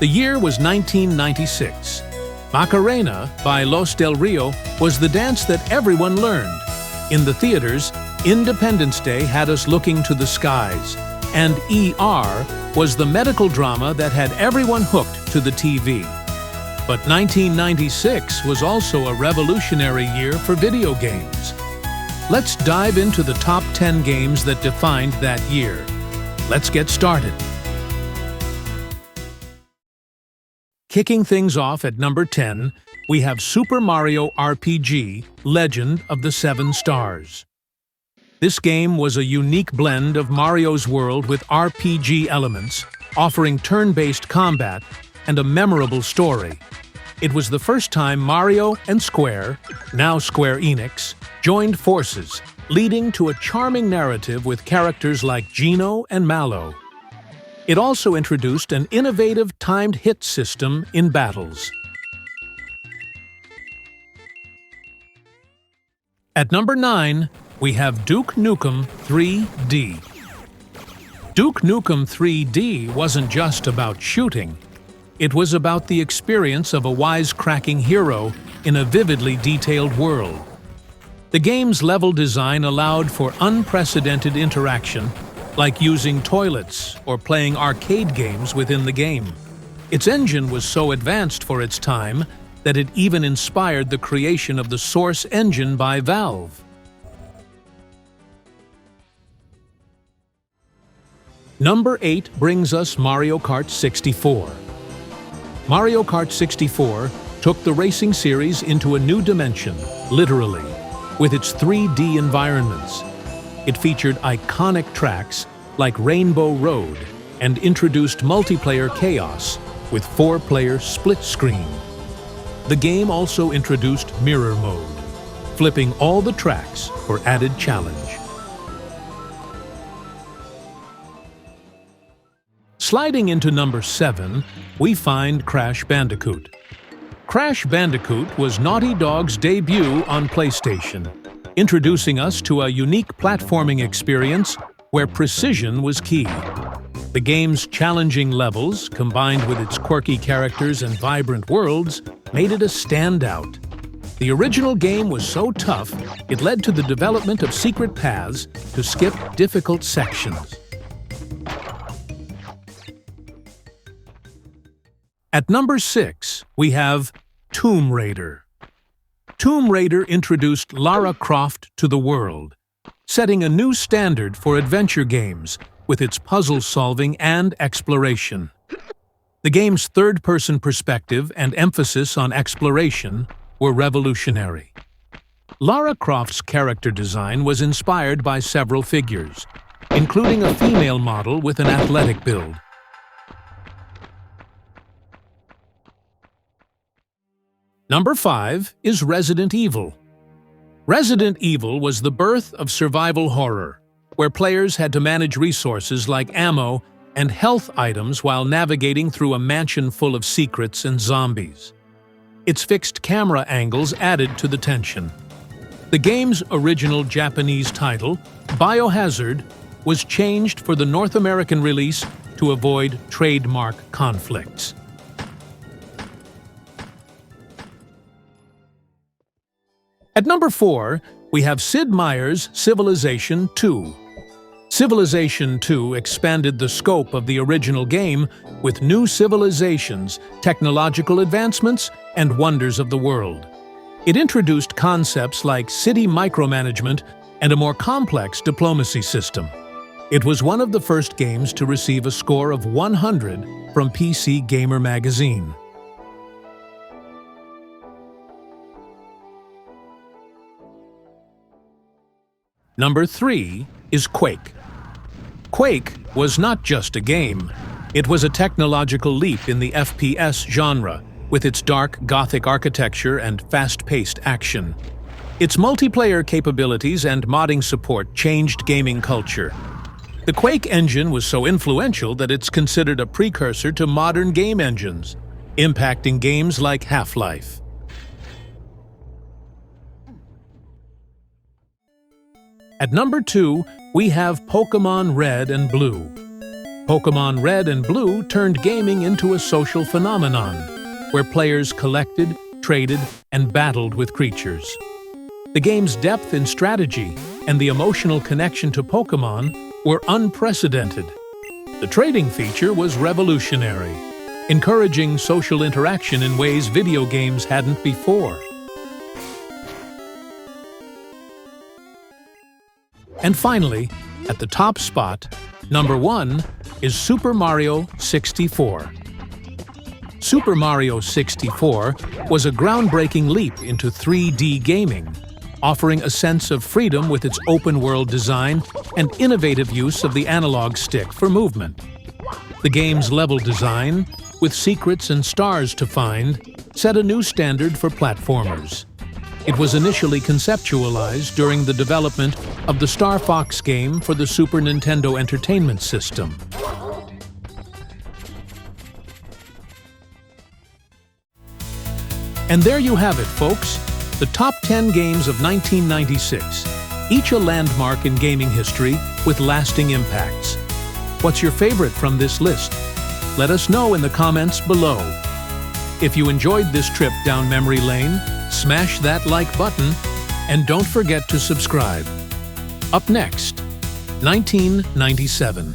The year was 1996. Macarena by Los Del Rio was the dance that everyone learned. In the theaters, Independence Day had us looking to the skies, and ER was the medical drama that had everyone hooked to the TV. But 1996 was also a revolutionary year for video games. Let's dive into the top 10 games that defined that year. Let's get started. Kicking things off at number 10, we have Super Mario RPG: Legend of the Seven Stars. This game was a unique blend of Mario's world with RPG elements, offering turn-based combat and a memorable story. It was the first time Mario and Square, now Square Enix, joined forces, leading to a charming narrative with characters like Geno and Mallow. It also introduced an innovative timed hit system in battles. At number 9, we have Duke Nukem 3D. Duke Nukem 3D wasn't just about shooting. It was about the experience of a wisecracking hero in a vividly detailed world. The game's level design allowed for unprecedented interaction, like using toilets or playing arcade games within the game. Its engine was so advanced for its time that it even inspired the creation of the Source engine by Valve. Number 8 brings us Mario Kart 64. Mario Kart 64 took the racing series into a new dimension, literally, with its 3D environments. It featured iconic tracks like Rainbow Road and introduced multiplayer chaos with 4-player split screen. The game also introduced mirror mode, flipping all the tracks for added challenge. Sliding into number 7, we find Crash Bandicoot. Crash Bandicoot was Naughty Dog's debut on PlayStation, introducing us to a unique platforming experience where precision was key. The game's challenging levels, combined with its quirky characters and vibrant worlds, made it a standout. The original game was so tough, it led to the development of secret paths to skip difficult sections. At number 6, we have Tomb Raider. Tomb Raider introduced Lara Croft to the world, setting a new standard for adventure games with its puzzle-solving and exploration. The game's third-person perspective and emphasis on exploration were revolutionary. Lara Croft's character design was inspired by several figures, including a female model with an athletic build. Number 5 is Resident Evil. Resident Evil was the birth of survival horror, where players had to manage resources like ammo and health items while navigating through a mansion full of secrets and zombies. Its fixed camera angles added to the tension. The game's original Japanese title, Biohazard, was changed for the North American release to avoid trademark conflicts. At number 4, we have Sid Meier's Civilization II. Civilization II expanded the scope of the original game with new civilizations, technological advancements, and wonders of the world. It introduced concepts like city micromanagement and a more complex diplomacy system. It was one of the first games to receive a score of 100 from PC Gamer magazine. Number 3 is Quake. Quake was not just a game. It was a technological leap in the FPS genre, with its dark Gothic architecture and fast-paced action. Its multiplayer capabilities and modding support changed gaming culture. The Quake engine was so influential that it's considered a precursor to modern game engines, impacting games like Half-Life. At number 2, we have Pokémon Red and Blue. Pokémon Red and Blue turned gaming into a social phenomenon, where players collected, traded, and battled with creatures. The game's depth in strategy and the emotional connection to Pokémon were unprecedented. The trading feature was revolutionary, encouraging social interaction in ways video games hadn't before. And finally, at the top spot, number 1 is Super Mario 64. Super Mario 64 was a groundbreaking leap into 3D gaming, offering a sense of freedom with its open-world design and innovative use of the analog stick for movement. The game's level design, with secrets and stars to find, set a new standard for platformers. It was initially conceptualized during the development of the Star Fox game for the Super Nintendo Entertainment System. And there you have it, folks. The top 10 games of 1996, each a landmark in gaming history with lasting impacts. What's your favorite from this list? Let us know in the comments below. If you enjoyed this trip down memory lane, smash that like button and don't forget to subscribe. Up next, 1997.